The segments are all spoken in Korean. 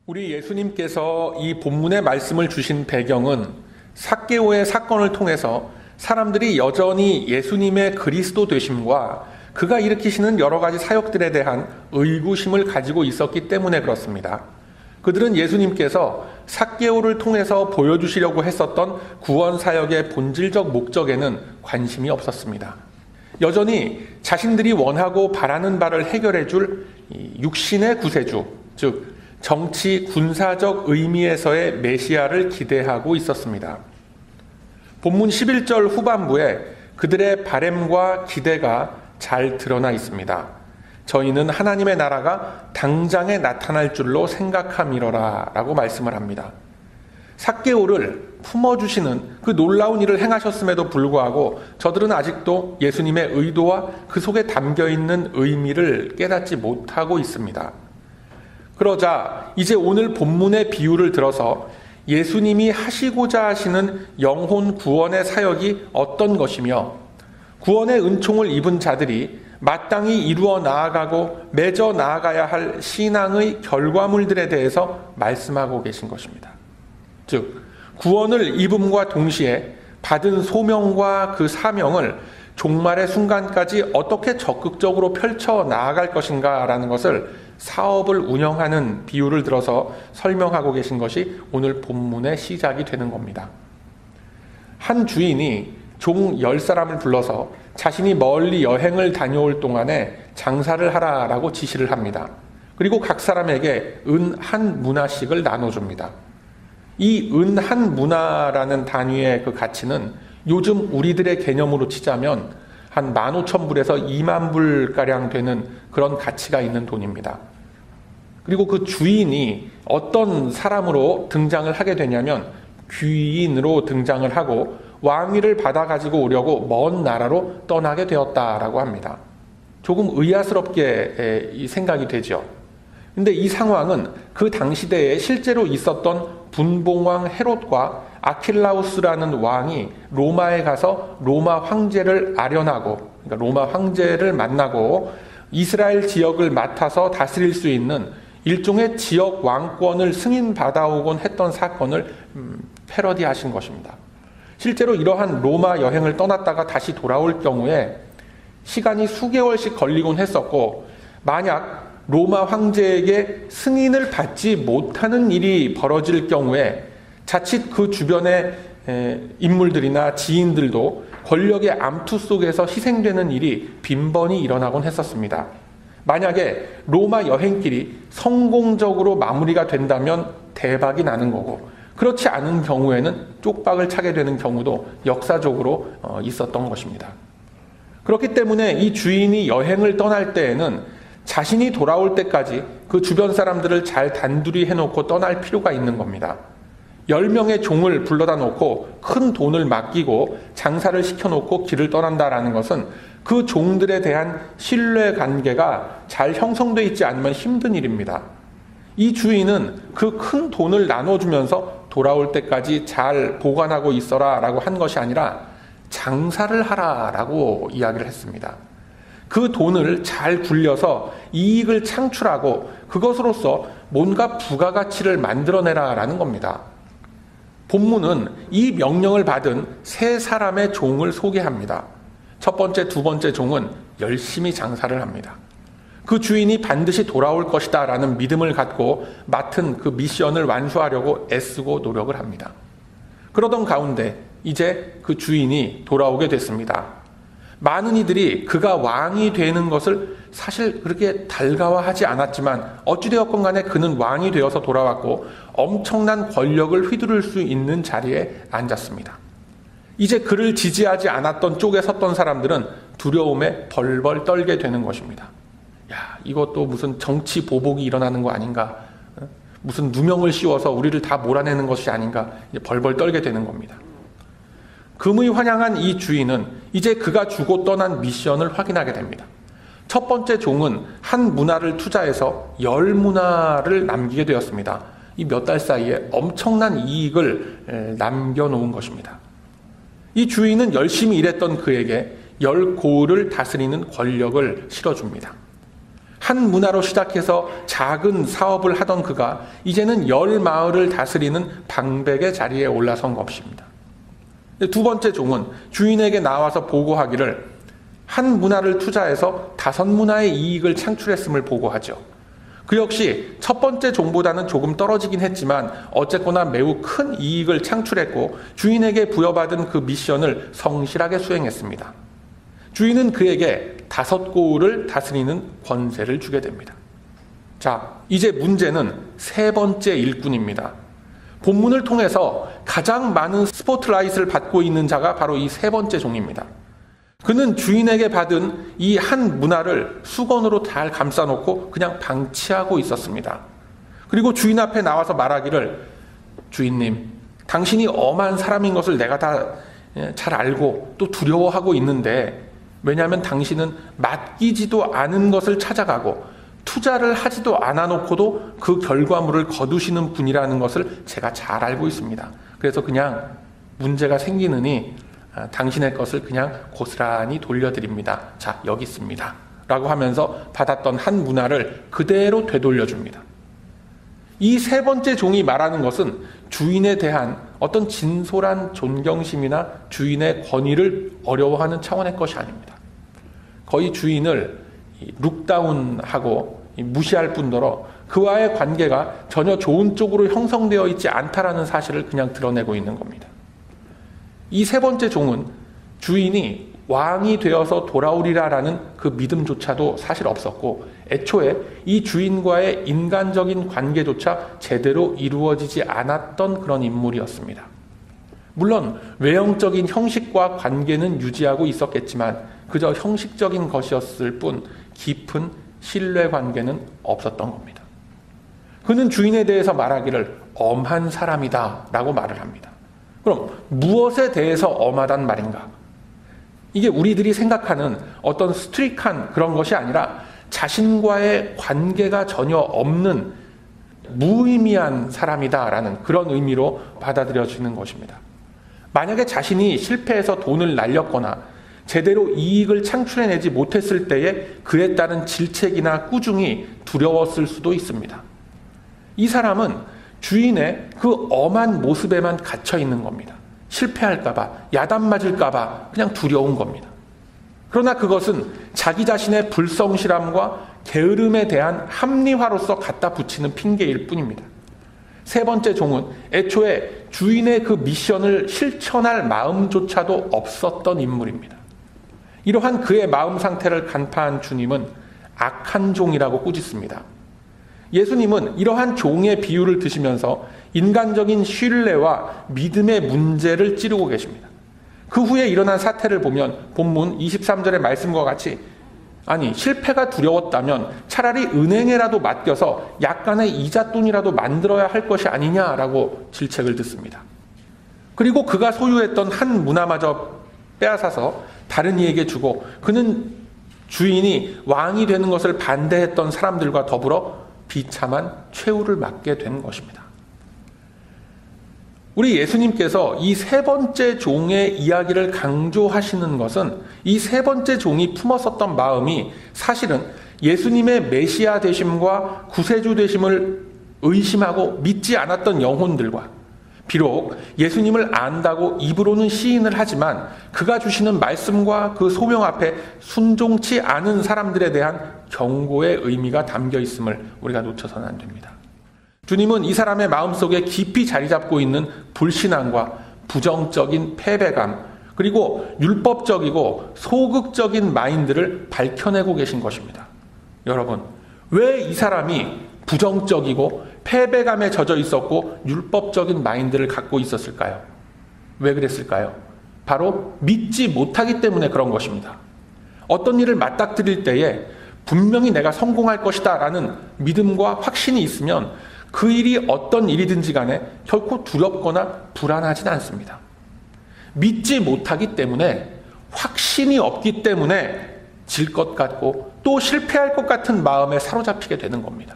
우리 예수님께서 이 본문의 말씀을 주신 배경은 삭개오의 사건을 통해서 사람들이 여전히 예수님의 그리스도 되심과 그가 일으키시는 여러 가지 사역들에 대한 의구심을 가지고 있었기 때문에 그렇습니다. 그들은 예수님께서 삭개오를 통해서 보여주시려고 했었던 구원 사역의 본질적 목적에는 관심이 없었습니다. 여전히 자신들이 원하고 바라는 바를 해결해 줄 육신의 구세주, 즉 정치 군사적 의미에서의 메시아를 기대하고 있었습니다. 본문 11절 후반부에 그들의 바램과 기대가 잘 드러나 있습니다. 저희는 하나님의 나라가 당장에 나타날 줄로 생각함이러라 라고 말씀을 합니다. 삭개오를 품어주시는 그 놀라운 일을 행하셨음에도 불구하고 저들은 아직도 예수님의 의도와 그 속에 담겨있는 의미를 깨닫지 못하고 있습니다. 그러자 이제 오늘 본문의 비유를 들어서 예수님이 하시고자 하시는 영혼 구원의 사역이 어떤 것이며 구원의 은총을 입은 자들이 마땅히 이루어 나아가고 맺어 나아가야 할 신앙의 결과물들에 대해서 말씀하고 계신 것입니다. 즉 구원을 입음과 동시에 받은 소명과 그 사명을 종말의 순간까지 어떻게 적극적으로 펼쳐 나아갈 것인가라는 것을 사업을 운영하는 비유를 들어서 설명하고 계신 것이 오늘 본문의 시작이 되는 겁니다. 한 주인이 종 10사람을 불러서 자신이 멀리 여행을 다녀올 동안에 장사를 하라라고 지시를 합니다. 그리고 각 사람에게 은 한 문화씩을 나눠줍니다. 이 은 한 문화라는 단위의 그 가치는 요즘 우리들의 개념으로 치자면 한 15,000불에서 20,000불가량 되는 그런 가치가 있는 돈입니다. 그리고 그 주인이 어떤 사람으로 등장을 하게 되냐면 귀인으로 등장을 하고 왕위를 받아가지고 오려고 먼 나라로 떠나게 되었다라고 합니다. 조금 의아스럽게 생각이 되죠. 근데 이 상황은 그 당시대에 실제로 있었던 분봉왕 헤롯과 아킬라우스라는 왕이 로마에 가서 로마 황제를 아련하고, 그러니까 로마 황제를 만나고 이스라엘 지역을 맡아서 다스릴 수 있는 일종의 지역 왕권을 승인받아오곤 했던 사건을 패러디하신 것입니다. 실제로 이러한 로마 여행을 떠났다가 다시 돌아올 경우에 시간이 수개월씩 걸리곤 했었고, 만약 로마 황제에게 승인을 받지 못하는 일이 벌어질 경우에 자칫 그 주변의 인물들이나 지인들도 권력의 암투 속에서 희생되는 일이 빈번히 일어나곤 했었습니다. 만약에 로마 여행길이 성공적으로 마무리가 된다면 대박이 나는 거고, 그렇지 않은 경우에는 쪽박을 차게 되는 경우도 역사적으로 있었던 것입니다. 그렇기 때문에 이 주인이 여행을 떠날 때에는 자신이 돌아올 때까지 그 주변 사람들을 잘 단둘이 해놓고 떠날 필요가 있는 겁니다. 10명의 종을 불러다 놓고 큰 돈을 맡기고 장사를 시켜놓고 길을 떠난다라는 것은 그 종들에 대한 신뢰 관계가 잘 형성되어 있지 않으면 힘든 일입니다. 이 주인은 그 큰 돈을 나눠주면서 돌아올 때까지 잘 보관하고 있어라 라고 한 것이 아니라 장사를 하라 라고 이야기를 했습니다. 그 돈을 잘 굴려서 이익을 창출하고 그것으로서 뭔가 부가가치를 만들어내라 라는 겁니다. 본문은 이 명령을 받은 세 사람의 종을 소개합니다. 첫 번째, 두 번째 종은 열심히 장사를 합니다. 그 주인이 반드시 돌아올 것이다 라는 믿음을 갖고 맡은 그 미션을 완수하려고 애쓰고 노력을 합니다. 그러던 가운데 이제 그 주인이 돌아오게 됐습니다. 많은 이들이 그가 왕이 되는 것을 사실 그렇게 달가워하지 않았지만 어찌되었건 간에 그는 왕이 되어서 돌아왔고 엄청난 권력을 휘두를 수 있는 자리에 앉았습니다. 이제 그를 지지하지 않았던 쪽에 섰던 사람들은 두려움에 벌벌 떨게 되는 것입니다. 야, 이것도 무슨 정치 보복이 일어나는 거 아닌가? 무슨 누명을 씌워서 우리를 다 몰아내는 것이 아닌가? 이제 벌벌 떨게 되는 겁니다. 금의 환영한 이 주인은 이제 그가 주고 떠난 미션을 확인하게 됩니다. 첫 번째 종은 한 문화를 투자해서 10문화를 남기게 되었습니다. 이 몇 달 사이에 엄청난 이익을 남겨놓은 것입니다. 이 주인은 열심히 일했던 그에게 10고을을 다스리는 권력을 실어줍니다. 한 문화로 시작해서 작은 사업을 하던 그가 이제는 10마을을 다스리는 방백의 자리에 올라선 것입니다. 두 번째 종은 주인에게 나와서 보고하기를 한 문화를 투자해서 5문화의 이익을 창출했음을 보고하죠. 그 역시 첫 번째 종보다는 조금 떨어지긴 했지만 어쨌거나 매우 큰 이익을 창출했고 주인에게 부여받은 그 미션을 성실하게 수행했습니다. 주인은 그에게 5고을을 다스리는 권세를 주게 됩니다. 자, 이제 문제는 세 번째 일꾼입니다. 본문을 통해서 가장 많은 스포트라이트를 받고 있는 자가 바로 이 세 번째 종입니다. 그는 주인에게 받은 이 한 문화를 수건으로 잘 감싸놓고 그냥 방치하고 있었습니다. 그리고 주인 앞에 나와서 말하기를 주인님, 당신이 엄한 사람인 것을 내가 다 잘 알고 또 두려워하고 있는데 왜냐하면 당신은 맡기지도 않은 것을 찾아가고 투자를 하지도 않아 놓고도 그 결과물을 거두시는 분이라는 것을 제가 잘 알고 있습니다. 그래서 그냥 문제가 생기느니 당신의 것을 그냥 고스란히 돌려드립니다. 자, 여기 있습니다. 라고 하면서 받았던 한 문화를 그대로 되돌려줍니다. 이 세 번째 종이 말하는 것은 주인에 대한 어떤 진솔한 존경심이나 주인의 권위를 어려워하는 차원의 것이 아닙니다. 거의 주인을 룩다운하고 무시할 뿐더러 그와의 관계가 전혀 좋은 쪽으로 형성되어 있지 않다라는 사실을 그냥 드러내고 있는 겁니다. 이 세 번째 종은 주인이 왕이 되어서 돌아오리라라는 그 믿음조차도 사실 없었고 애초에 이 주인과의 인간적인 관계조차 제대로 이루어지지 않았던 그런 인물이었습니다. 물론 외형적인 형식과 관계는 유지하고 있었겠지만 그저 형식적인 것이었을 뿐 깊은 신뢰 관계는 없었던 겁니다. 그는 주인에 대해서 말하기를 엄한 사람이다 라고 말을 합니다. 그럼 무엇에 대해서 엄하단 말인가? 이게 우리들이 생각하는 어떤 스트릭한 그런 것이 아니라 자신과의 관계가 전혀 없는 무의미한 사람이다라는 그런 의미로 받아들여지는 것입니다. 만약에 자신이 실패해서 돈을 날렸거나 제대로 이익을 창출해내지 못했을 때에 그에 따른 질책이나 꾸중이 두려웠을 수도 있습니다. 이 사람은 주인의 그 엄한 모습에만 갇혀 있는 겁니다. 실패할까봐, 야단 맞을까봐 그냥 두려운 겁니다. 그러나 그것은 자기 자신의 불성실함과 게으름에 대한 합리화로서 갖다 붙이는 핑계일 뿐입니다. 세 번째 종은 애초에 주인의 그 미션을 실천할 마음조차도 없었던 인물입니다. 이러한 그의 마음 상태를 간파한 주님은 악한 종이라고 꾸짖습니다. 예수님은 이러한 종의 비유를 드시면서 인간적인 신뢰와 믿음의 문제를 찌르고 계십니다. 그 후에 일어난 사태를 보면 본문 23절의 말씀과 같이 아니 실패가 두려웠다면 차라리 은행에라도 맡겨서 약간의 이잣돈이라도 만들어야 할 것이 아니냐라고 질책을 듣습니다. 그리고 그가 소유했던 한 문화마저 빼앗아서 다른 이에게 주고 그는 주인이 왕이 되는 것을 반대했던 사람들과 더불어 비참한 최후를 맞게 된 것입니다. 우리 예수님께서 이 세 번째 종의 이야기를 강조하시는 것은 이 세 번째 종이 품었었던 마음이 사실은 예수님의 메시아 되심과 구세주 되심을 의심하고 믿지 않았던 영혼들과 비록 예수님을 안다고 입으로는 시인을 하지만 그가 주시는 말씀과 그 소명 앞에 순종치 않은 사람들에 대한 경고의 의미가 담겨 있음을 우리가 놓쳐서는 안 됩니다. 주님은 이 사람의 마음속에 깊이 자리 잡고 있는 불신앙과 부정적인 패배감 그리고 율법적이고 소극적인 마인드를 밝혀내고 계신 것입니다. 여러분, 왜 이 사람이 부정적이고 패배감에 젖어 있었고 율법적인 마인드를 갖고 있었을까요? 왜 그랬을까요? 바로 믿지 못하기 때문에 그런 것입니다. 어떤 일을 맞닥뜨릴 때에 분명히 내가 성공할 것이다 라는 믿음과 확신이 있으면 그 일이 어떤 일이든지 간에 결코 두렵거나 불안하진 않습니다. 믿지 못하기 때문에 확신이 없기 때문에 질 것 같고 또 실패할 것 같은 마음에 사로잡히게 되는 겁니다.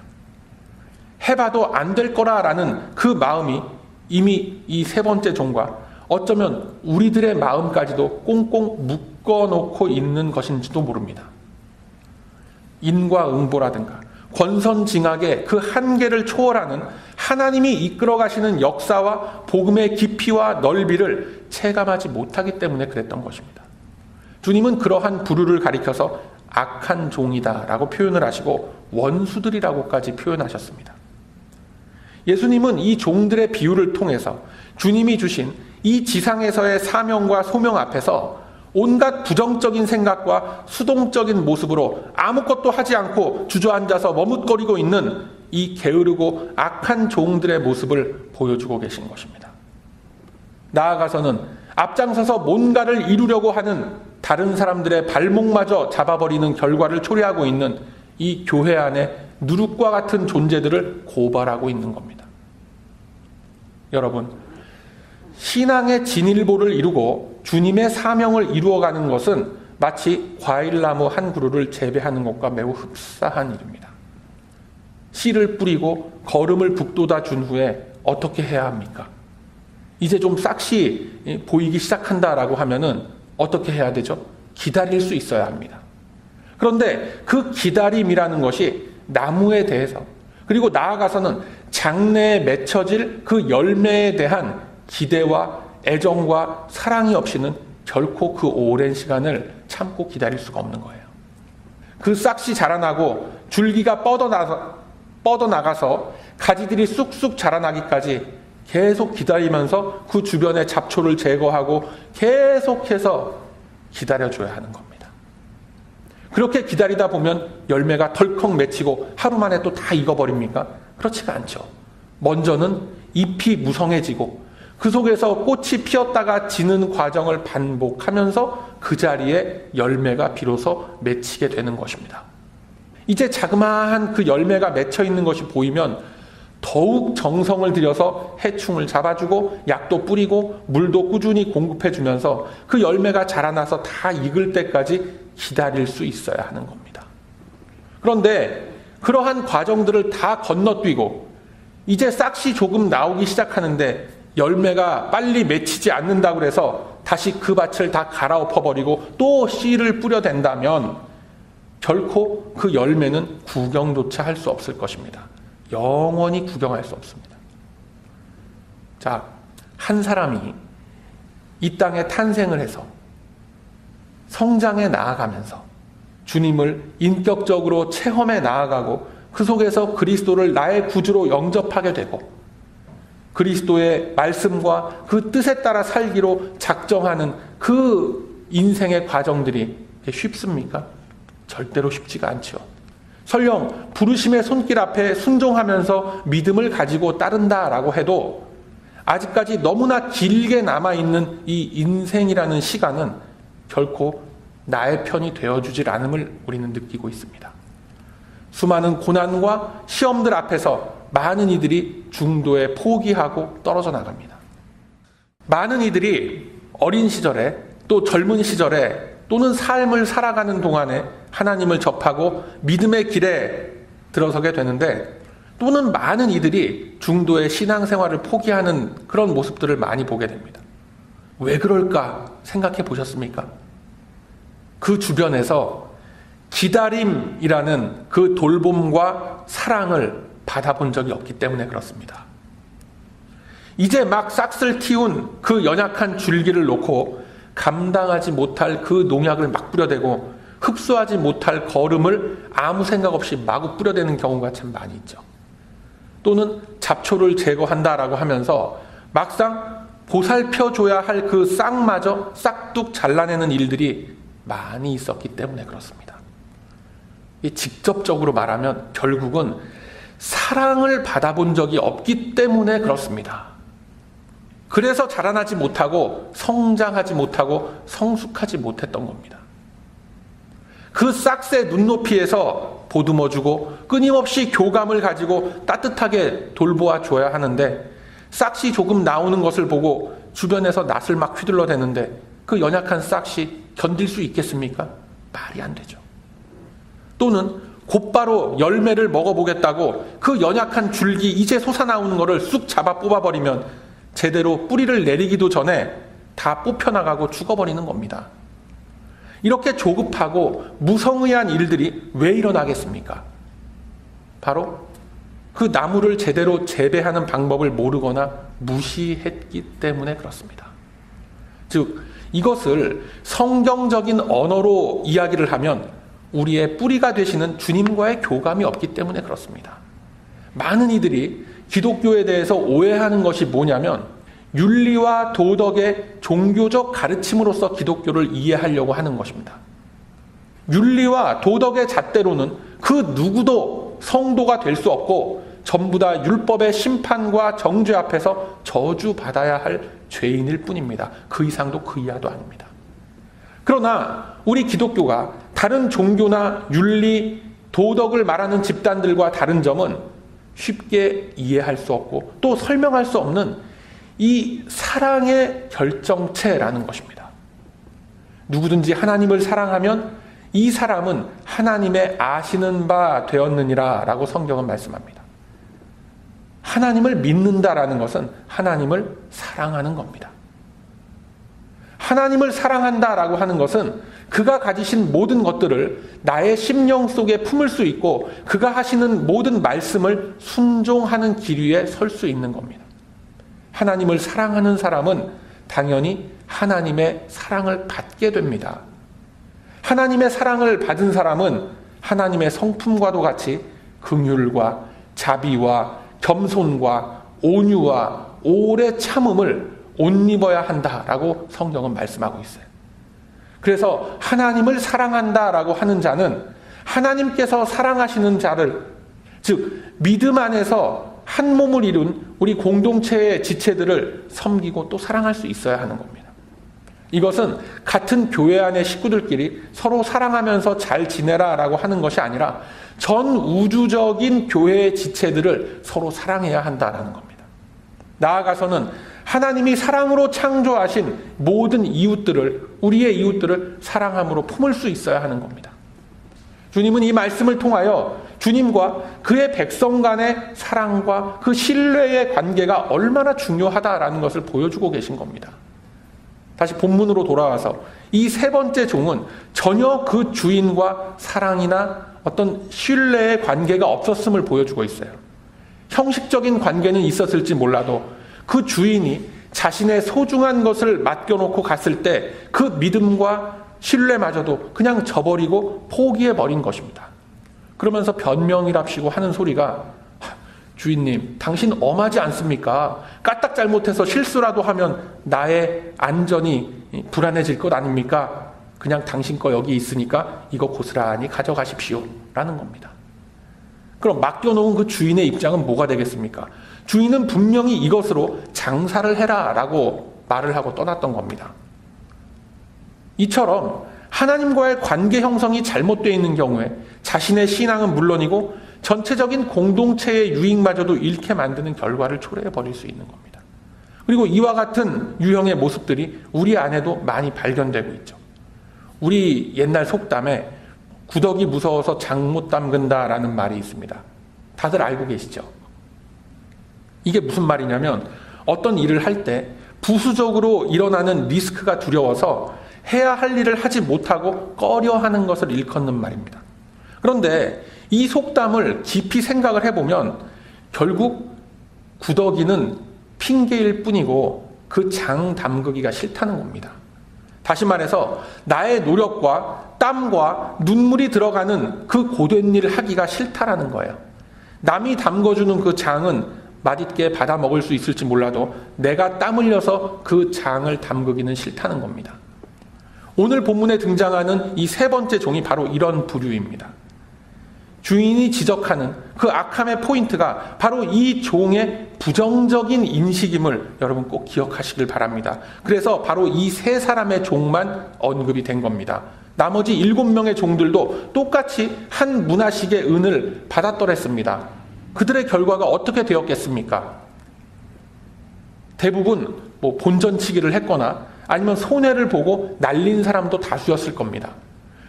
해봐도 안 될 거라라는 그 마음이 이미 이 세 번째 종과 어쩌면 우리들의 마음까지도 꽁꽁 묶어놓고 있는 것인지도 모릅니다. 인과응보라든가 권선징악의 그 한계를 초월하는 하나님이 이끌어 가시는 역사와 복음의 깊이와 넓이를 체감하지 못하기 때문에 그랬던 것입니다. 주님은 그러한 부류를 가리켜서 악한 종이다라고 표현을 하시고 원수들이라고까지 표현하셨습니다. 예수님은 이 종들의 비유를 통해서 주님이 주신 이 지상에서의 사명과 소명 앞에서 온갖 부정적인 생각과 수동적인 모습으로 아무것도 하지 않고 주저앉아서 머뭇거리고 있는 이 게으르고 악한 종들의 모습을 보여주고 계신 것입니다. 나아가서는 앞장서서 뭔가를 이루려고 하는 다른 사람들의 발목마저 잡아버리는 결과를 초래하고 있는 이 교회 안에 누룩과 같은 존재들을 고발하고 있는 겁니다. 여러분, 신앙의 진일보를 이루고 주님의 사명을 이루어가는 것은 마치 과일나무 한 그루를 재배하는 것과 매우 흡사한 일입니다. 씨를 뿌리고 거름을 북돋아 준 후에 어떻게 해야 합니까? 이제 좀 싹이 보이기 시작한다라고 하면은 어떻게 해야 되죠? 기다릴 수 있어야 합니다. 그런데 그 기다림이라는 것이 나무에 대해서 그리고 나아가서는 장래에 맺혀질 그 열매에 대한 기대와 애정과 사랑이 없이는 결코 그 오랜 시간을 참고 기다릴 수가 없는 거예요. 그 싹이 자라나고 줄기가 뻗어나가서 가지들이 쑥쑥 자라나기까지 계속 기다리면서 그 주변의 잡초를 제거하고 계속해서 기다려줘야 하는 겁니다. 그렇게 기다리다 보면 열매가 덜컥 맺히고 하루 만에 또 다 익어버립니까? 그렇지가 않죠. 먼저는 잎이 무성해지고 그 속에서 꽃이 피었다가 지는 과정을 반복하면서 그 자리에 열매가 비로소 맺히게 되는 것입니다. 이제 자그마한 그 열매가 맺혀 있는 것이 보이면 더욱 정성을 들여서 해충을 잡아주고 약도 뿌리고 물도 꾸준히 공급해주면서 그 열매가 자라나서 다 익을 때까지 기다릴 수 있어야 하는 겁니다. 그런데 그러한 과정들을 다 건너뛰고 이제 싹이 조금 나오기 시작하는데 열매가 빨리 맺히지 않는다고 해서 다시 그 밭을 다 갈아엎어버리고 또 씨를 뿌려댄다면 결코 그 열매는 구경조차 할 수 없을 것입니다. 영원히 구경할 수 없습니다. 자, 한 사람이 이 땅에 탄생을 해서 성장해 나아가면서 주님을 인격적으로 체험해 나아가고 그 속에서 그리스도를 나의 구주로 영접하게 되고 그리스도의 말씀과 그 뜻에 따라 살기로 작정하는 그 인생의 과정들이 쉽습니까? 절대로 쉽지가 않죠. 설령 부르심의 손길 앞에 순종하면서 믿음을 가지고 따른다라고 해도 아직까지 너무나 길게 남아있는 이 인생이라는 시간은 결코 나의 편이 되어주질 않음을 우리는 느끼고 있습니다. 수많은 고난과 시험들 앞에서 많은 이들이 중도에 포기하고 떨어져 나갑니다. 많은 이들이 어린 시절에 또 젊은 시절에 또는 삶을 살아가는 동안에 하나님을 접하고 믿음의 길에 들어서게 되는데 또는 많은 이들이 중도의 신앙생활을 포기하는 그런 모습들을 많이 보게 됩니다. 왜 그럴까 생각해 보셨습니까? 그 주변에서 기다림이라는 그 돌봄과 사랑을 받아본 적이 없기 때문에 그렇습니다. 이제 막 싹을 틔운 그 연약한 줄기를 놓고 감당하지 못할 그 농약을 막 뿌려대고 흡수하지 못할 거름을 아무 생각 없이 마구 뿌려대는 경우가 참 많이 있죠. 또는 잡초를 제거한다라고 하면서 막상 보살펴줘야 할 그 싹마저 싹둑 잘라내는 일들이 많이 있었기 때문에 그렇습니다. 직접적으로 말하면 결국은 사랑을 받아본 적이 없기 때문에 그렇습니다. 그래서 자라나지 못하고 성장하지 못하고 성숙하지 못했던 겁니다. 그 싹새 눈높이에서 보듬어주고 끊임없이 교감을 가지고 따뜻하게 돌보아 줘야 하는데 싹이 조금 나오는 것을 보고 주변에서 낫을 막 휘둘러대는데 그 연약한 싹이 견딜 수 있겠습니까? 말이 안 되죠. 또는 곧바로 열매를 먹어보겠다고 그 연약한 줄기 이제 솟아나오는 것을 쑥 잡아 뽑아버리면 제대로 뿌리를 내리기도 전에 다 뽑혀나가고 죽어버리는 겁니다. 이렇게 조급하고 무성의한 일들이 왜 일어나겠습니까? 바로 그 나무를 제대로 재배하는 방법을 모르거나 무시했기 때문에 그렇습니다. 즉, 이것을 성경적인 언어로 이야기를 하면 우리의 뿌리가 되시는 주님과의 교감이 없기 때문에 그렇습니다. 많은 이들이 기독교에 대해서 오해하는 것이 뭐냐면 윤리와 도덕의 종교적 가르침으로서 기독교를 이해하려고 하는 것입니다. 윤리와 도덕의 잣대로는 그 누구도 성도가 될 수 없고 전부 다 율법의 심판과 정죄 앞에서 저주받아야 할 죄인일 뿐입니다. 그 이상도 그 이하도 아닙니다. 그러나 우리 기독교가 다른 종교나 윤리, 도덕을 말하는 집단들과 다른 점은 쉽게 이해할 수 없고 또 설명할 수 없는 이 사랑의 결정체라는 것입니다. 누구든지 하나님을 사랑하면 이 사람은 하나님의 아시는 바 되었느니라 라고 성경은 말씀합니다. 하나님을 믿는다라는 것은 하나님을 사랑하는 겁니다. 하나님을 사랑한다라고 하는 것은 그가 가지신 모든 것들을 나의 심령 속에 품을 수 있고 그가 하시는 모든 말씀을 순종하는 길 위에 설 수 있는 겁니다. 하나님을 사랑하는 사람은 당연히 하나님의 사랑을 받게 됩니다. 하나님의 사랑을 받은 사람은 하나님의 성품과도 같이 긍휼과 자비와 겸손과 온유와 오래 참음을 옷 입어야 한다라고 성경은 말씀하고 있어요. 그래서 하나님을 사랑한다라고 하는 자는 하나님께서 사랑하시는 자를, 즉 믿음 안에서 한 몸을 이룬 우리 공동체의 지체들을 섬기고 또 사랑할 수 있어야 하는 겁니다. 이것은 같은 교회 안의 식구들끼리 서로 사랑하면서 잘 지내라라고 하는 것이 아니라 전 우주적인 교회의 지체들을 서로 사랑해야 한다라는 겁니다. 나아가서는 하나님이 사랑으로 창조하신 모든 이웃들을, 우리의 이웃들을 사랑함으로 품을 수 있어야 하는 겁니다. 주님은 이 말씀을 통하여 주님과 그의 백성 간의 사랑과 그 신뢰의 관계가 얼마나 중요하다라는 것을 보여주고 계신 겁니다. 다시 본문으로 돌아와서 이 세 번째 종은 전혀 그 주인과 사랑이나 어떤 신뢰의 관계가 없었음을 보여주고 있어요. 형식적인 관계는 있었을지 몰라도 그 주인이 자신의 소중한 것을 맡겨놓고 갔을 때 그 믿음과 신뢰마저도 그냥 저버리고 포기해버린 것입니다. 그러면서 변명이랍시고 하는 소리가, 주인님, 당신 엄하지 않습니까? 까딱 잘못해서 실수라도 하면 나의 안전이 불안해질 것 아닙니까? 그냥 당신 거 여기 있으니까 이거 고스란히 가져가십시오 라는 겁니다. 그럼 맡겨놓은 그 주인의 입장은 뭐가 되겠습니까? 주인은 분명히 이것으로 장사를 해라 라고 말을 하고 떠났던 겁니다. 이처럼 하나님과의 관계 형성이 잘못되어 있는 경우에 자신의 신앙은 물론이고 전체적인 공동체의 유익마저도 잃게 만드는 결과를 초래해버릴 수 있는 겁니다. 그리고 이와 같은 유형의 모습들이 우리 안에도 많이 발견되고 있죠. 우리 옛날 속담에 구더기 무서워서 장 못 담근다라는 말이 있습니다. 다들 알고 계시죠? 이게 무슨 말이냐면 어떤 일을 할 때 부수적으로 일어나는 리스크가 두려워서 해야 할 일을 하지 못하고 꺼려하는 것을 일컫는 말입니다. 그런데 이 속담을 깊이 생각을 해보면 결국 구더기는 핑계일 뿐이고 그 장 담그기가 싫다는 겁니다. 다시 말해서 나의 노력과 땀과 눈물이 들어가는 그 고된 일을 하기가 싫다라는 거예요. 남이 담궈주는 그 장은 맛있게 받아 먹을 수 있을지 몰라도 내가 땀 흘려서 그 장을 담그기는 싫다는 겁니다. 오늘 본문에 등장하는 이 세 번째 종이 바로 이런 부류입니다. 주인이 지적하는 그 악함의 포인트가 바로 이 종의 부정적인 인식임을 여러분 꼭 기억하시길 바랍니다. 그래서 바로 이 세 사람의 종만 언급이 된 겁니다. 나머지 7명의 종들도 똑같이 한 문화식의 은을 받았더랬습니다. 그들의 결과가 어떻게 되었겠습니까? 대부분 본전치기를 했거나 아니면 손해를 보고 날린 사람도 다수였을 겁니다.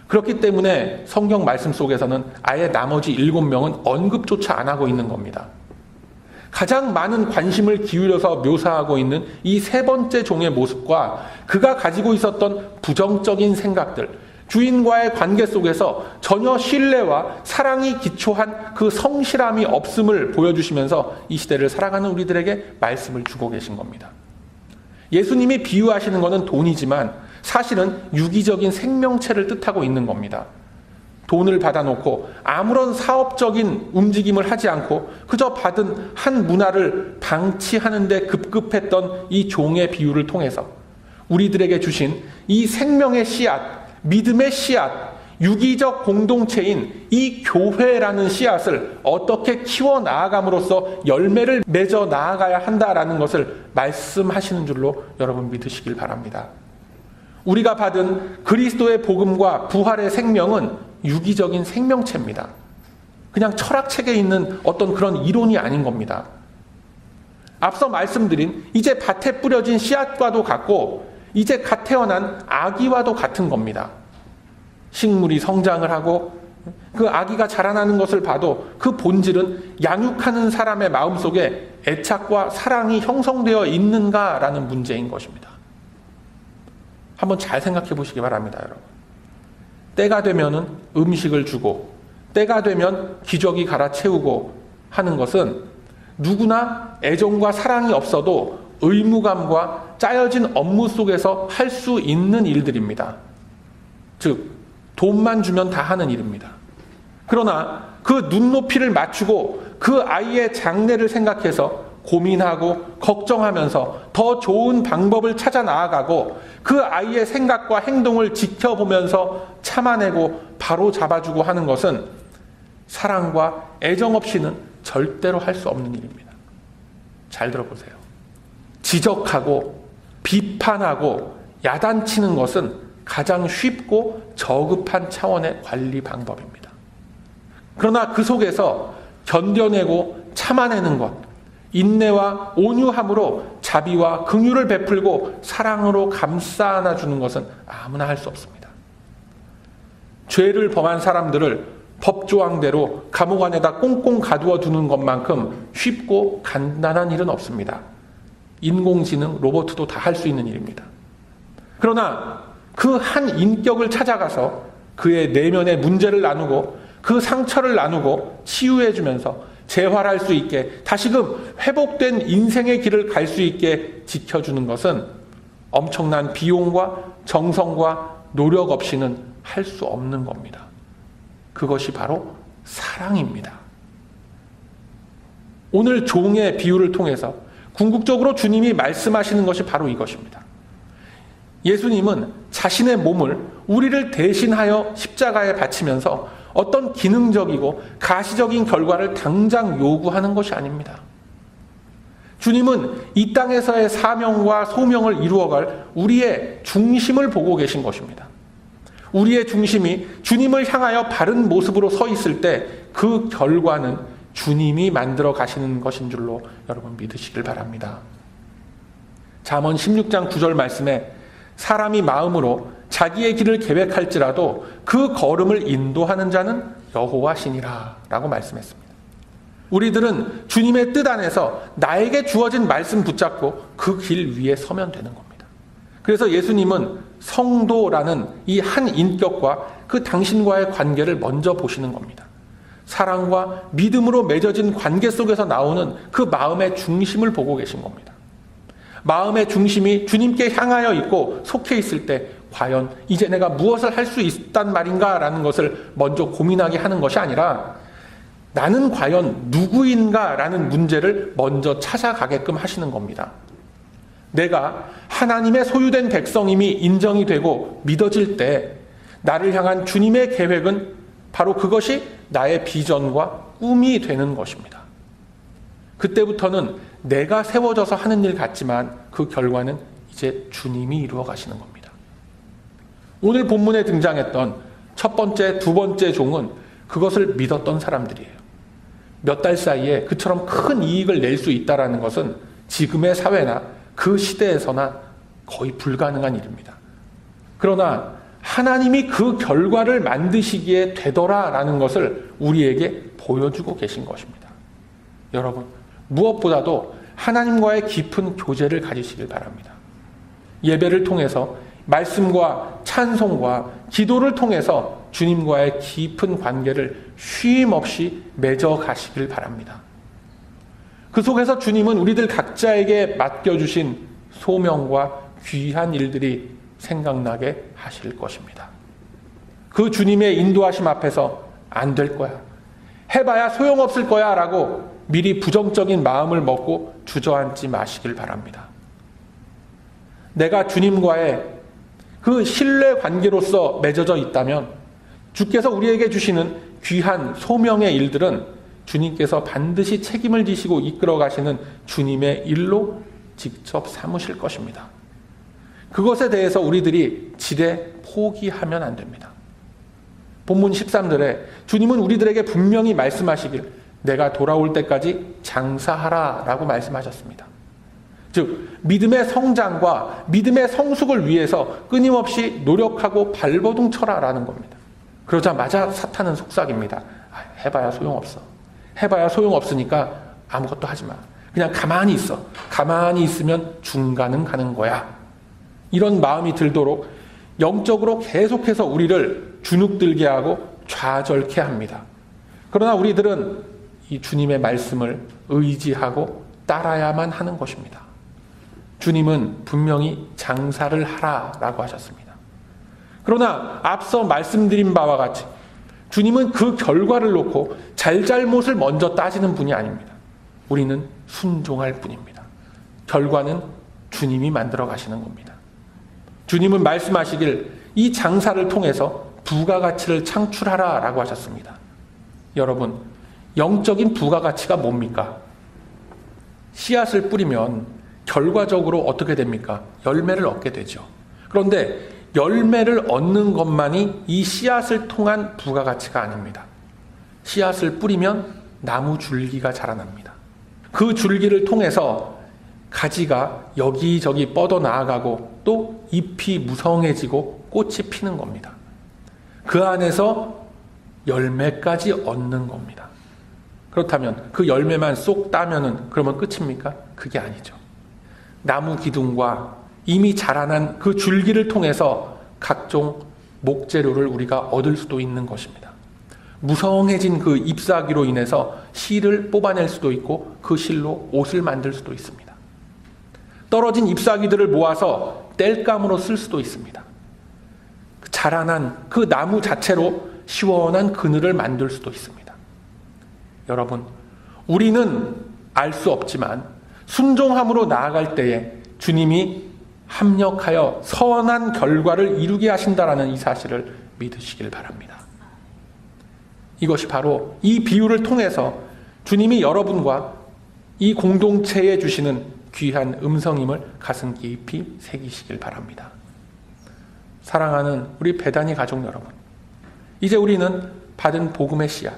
그렇기 때문에 성경 말씀 속에서는 아예 나머지 7명은 언급조차 안 하고 있는 겁니다. 가장 많은 관심을 기울여서 묘사하고 있는 이 세 번째 종의 모습과 그가 가지고 있었던 부정적인 생각들, 주인과의 관계 속에서 전혀 신뢰와 사랑이 기초한 그 성실함이 없음을 보여주시면서 이 시대를 살아가는 우리들에게 말씀을 주고 계신 겁니다. 예수님이 비유하시는 것은 돈이지만 사실은 유기적인 생명체를 뜻하고 있는 겁니다. 돈을 받아놓고 아무런 사업적인 움직임을 하지 않고 그저 받은 한 문화를 방치하는 데 급급했던 이 종의 비유를 통해서 우리들에게 주신 이 생명의 씨앗, 믿음의 씨앗, 유기적 공동체인 이 교회라는 씨앗을 어떻게 키워 나아감으로써 열매를 맺어 나아가야 한다라는 것을 말씀하시는 줄로 여러분 믿으시길 바랍니다. 우리가 받은 그리스도의 복음과 부활의 생명은 유기적인 생명체입니다. 그냥 철학책에 있는 어떤 그런 이론이 아닌 겁니다. 앞서 말씀드린 이제 밭에 뿌려진 씨앗과도 같고 이제 갓 태어난 아기와도 같은 겁니다. 식물이 성장을 하고 그 아기가 자라나는 것을 봐도 그 본질은 양육하는 사람의 마음속에 애착과 사랑이 형성되어 있는가라는 문제인 것입니다. 한번 잘 생각해 보시기 바랍니다, 여러분. 때가 되면은 음식을 주고 때가 되면 기저귀 갈아채우고 하는 것은 누구나 애정과 사랑이 없어도 의무감과 짜여진 업무 속에서 할 수 있는 일들입니다. 즉 돈만 주면 다 하는 일입니다. 그러나 그 눈높이를 맞추고 그 아이의 장래를 생각해서 고민하고 걱정하면서 더 좋은 방법을 찾아 나아가고 그 아이의 생각과 행동을 지켜보면서 참아내고 바로 잡아주고 하는 것은 사랑과 애정 없이는 절대로 할 수 없는 일입니다. 잘 들어보세요. 지적하고 비판하고 야단치는 것은 가장 쉽고 저급한 차원의 관리 방법입니다. 그러나 그 속에서 견뎌내고 참아내는 것, 인내와 온유함으로 자비와 긍휼을 베풀고 사랑으로 감싸 안아주는 것은 아무나 할 수 없습니다. 죄를 범한 사람들을 법조항대로 감옥 안에다 꽁꽁 가두어 두는 것만큼 쉽고 간단한 일은 없습니다. 인공지능, 로봇도 다 할 수 있는 일입니다. 그러나 그 한 인격을 찾아가서 그의 내면의 문제를 나누고 그 상처를 나누고 치유해주면서 재활할 수 있게 다시금 회복된 인생의 길을 갈 수 있게 지켜주는 것은 엄청난 비용과 정성과 노력 없이는 할 수 없는 겁니다. 그것이 바로 사랑입니다. 오늘 종의 비유를 통해서 궁극적으로 주님이 말씀하시는 것이 바로 이것입니다. 예수님은 자신의 몸을 우리를 대신하여 십자가에 바치면서 어떤 기능적이고 가시적인 결과를 당장 요구하는 것이 아닙니다. 주님은 이 땅에서의 사명과 소명을 이루어갈 우리의 중심을 보고 계신 것입니다. 우리의 중심이 주님을 향하여 바른 모습으로 서 있을 때 그 결과는 주님이 만들어 가시는 것인 줄로 여러분 믿으시길 바랍니다. 잠언 16장 9절 말씀에 사람이 마음으로 자기의 길을 계획할지라도 그 걸음을 인도하는 자는 여호와시니라 라고 말씀했습니다. 우리들은 주님의 뜻 안에서 나에게 주어진 말씀 붙잡고 그 길 위에 서면 되는 겁니다. 그래서 예수님은 성도라는 이 한 인격과 그 당신과의 관계를 먼저 보시는 겁니다. 사랑과 믿음으로 맺어진 관계 속에서 나오는 그 마음의 중심을 보고 계신 겁니다. 마음의 중심이 주님께 향하여 있고 속해 있을 때 과연 이제 내가 무엇을 할 수 있단 말인가 라는 것을 먼저 고민하게 하는 것이 아니라 나는 과연 누구인가 라는 문제를 먼저 찾아가게끔 하시는 겁니다. 내가 하나님의 소유된 백성임이 인정이 되고 믿어질 때 나를 향한 주님의 계획은 바로 그것이 나의 비전과 꿈이 되는 것입니다. 그때부터는 내가 세워져서 하는 일 같지만 그 결과는 이제 주님이 이루어 가시는 겁니다. 오늘 본문에 등장했던 첫 번째, 두 번째 종은 그것을 믿었던 사람들이에요. 몇 달 사이에 그처럼 큰 이익을 낼 수 있다는 것은 지금의 사회나 그 시대에서나 거의 불가능한 일입니다. 그러나 하나님이 그 결과를 만드시기에 되더라라는 것을 우리에게 보여주고 계신 것입니다. 여러분, 무엇보다도 하나님과의 깊은 교제를 가지시길 바랍니다. 예배를 통해서 말씀과 찬송과 기도를 통해서 주님과의 깊은 관계를 쉼 없이 맺어 가시길 바랍니다. 그 속에서 주님은 우리들 각자에게 맡겨주신 소명과 귀한 일들이 생각나게 하실 것입니다. 그 주님의 인도하심 앞에서 안 될 거야, 해봐야 소용없을 거야 라고 미리 부정적인 마음을 먹고 주저앉지 마시길 바랍니다. 내가 주님과의 그 신뢰 관계로서 맺어져 있다면 주께서 우리에게 주시는 귀한 소명의 일들은 주님께서 반드시 책임을 지시고 이끌어 가시는 주님의 일로 직접 삼으실 것입니다. 그것에 대해서 우리들이 지레 포기하면 안 됩니다. 본문 13절에 주님은 우리들에게 분명히 말씀하시길 내가 돌아올 때까지 장사하라 라고 말씀하셨습니다. 즉 믿음의 성장과 믿음의 성숙을 위해서 끊임없이 노력하고 발버둥 쳐라 라는 겁니다. 그러자마자 사탄은 속삭입니다. 해봐야 소용없어. 해봐야 소용없으니까 아무것도 하지 마. 그냥 가만히 있어. 가만히 있으면 중간은 가는 거야. 이런 마음이 들도록 영적으로 계속해서 우리를 주눅들게 하고 좌절케 합니다. 그러나 우리들은 이 주님의 말씀을 의지하고 따라야만 하는 것입니다. 주님은 분명히 장사를 하라라고 하셨습니다. 그러나 앞서 말씀드린 바와 같이 주님은 그 결과를 놓고 잘잘못을 먼저 따지는 분이 아닙니다. 우리는 순종할 뿐입니다. 결과는 주님이 만들어 가시는 겁니다. 주님은 말씀하시길 이 장사를 통해서 부가가치를 창출하라 라고 하셨습니다. 여러분, 영적인 부가가치가 뭡니까? 씨앗을 뿌리면 결과적으로 어떻게 됩니까? 열매를 얻게 되죠. 그런데 열매를 얻는 것만이 이 씨앗을 통한 부가가치가 아닙니다. 씨앗을 뿌리면 나무 줄기가 자라납니다. 그 줄기를 통해서 가지가 여기저기 뻗어 나아가고 또 잎이 무성해지고 꽃이 피는 겁니다. 그 안에서 열매까지 얻는 겁니다. 그렇다면 그 열매만 쏙 따면은 그러면 끝입니까? 그게 아니죠. 나무 기둥과 이미 자라난 그 줄기를 통해서 각종 목재료를 우리가 얻을 수도 있는 것입니다. 무성해진 그 잎사귀로 인해서 실을 뽑아낼 수도 있고 그 실로 옷을 만들 수도 있습니다. 떨어진 잎사귀들을 모아서 땔감으로 쓸 수도 있습니다. 자라난 그 나무 자체로 시원한 그늘을 만들 수도 있습니다. 여러분, 우리는 알 수 없지만 순종함으로 나아갈 때에 주님이 합력하여 선한 결과를 이루게 하신다라는 이 사실을 믿으시길 바랍니다. 이것이 바로 이 비유를 통해서 주님이 여러분과 이 공동체에 주시는 귀한 음성임을 가슴 깊이 새기시길 바랍니다. 사랑하는 우리 베다니 가족 여러분, 이제 우리는 받은 복음의 씨앗,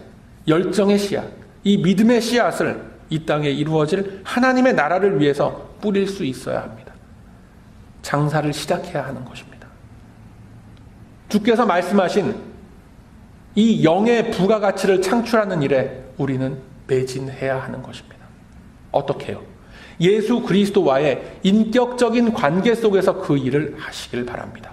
열정의 씨앗, 이 믿음의 씨앗을 이 땅에 이루어질 하나님의 나라를 위해서 뿌릴 수 있어야 합니다. 장사를 시작해야 하는 것입니다. 주께서 말씀하신 이 영의 부가가치를 창출하는 일에 우리는 매진해야 하는 것입니다. 어떻게 해요? 예수 그리스도와의 인격적인 관계 속에서 그 일을 하시길 바랍니다.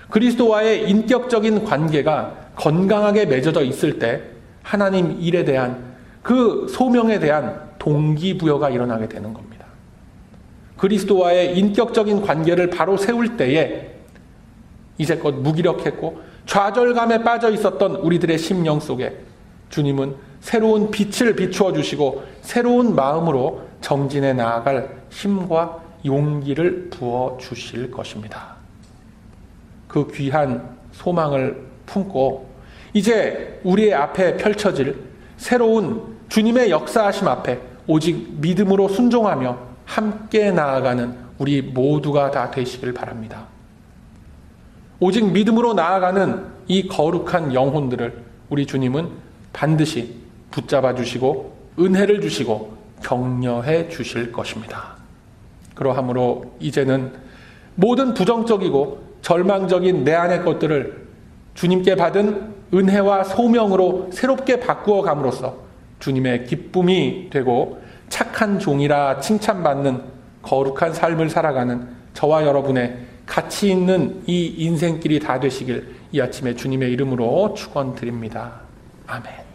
그리스도와의 인격적인 관계가 건강하게 맺어져 있을 때 하나님 일에 대한 그 소명에 대한 동기부여가 일어나게 되는 겁니다. 그리스도와의 인격적인 관계를 바로 세울 때에 이제껏 무기력했고 좌절감에 빠져 있었던 우리들의 심령 속에 주님은 새로운 빛을 비추어 주시고 새로운 마음으로 정진해 나아갈 힘과 용기를 부어 주실 것입니다. 그 귀한 소망을 품고 이제 우리의 앞에 펼쳐질 새로운 주님의 역사하심 앞에 오직 믿음으로 순종하며 함께 나아가는 우리 모두가 다 되시길 바랍니다. 오직 믿음으로 나아가는 이 거룩한 영혼들을 우리 주님은 반드시 붙잡아 주시고 은혜를 주시고 격려해 주실 것입니다. 그러함으로 이제는 모든 부정적이고 절망적인 내 안의 것들을 주님께 받은 은혜와 소명으로 새롭게 바꾸어 감으로써 주님의 기쁨이 되고 착한 종이라 칭찬받는 거룩한 삶을 살아가는 저와 여러분의 가치 있는 이 인생길이 다 되시길 이 아침에 주님의 이름으로 축원드립니다. 아멘.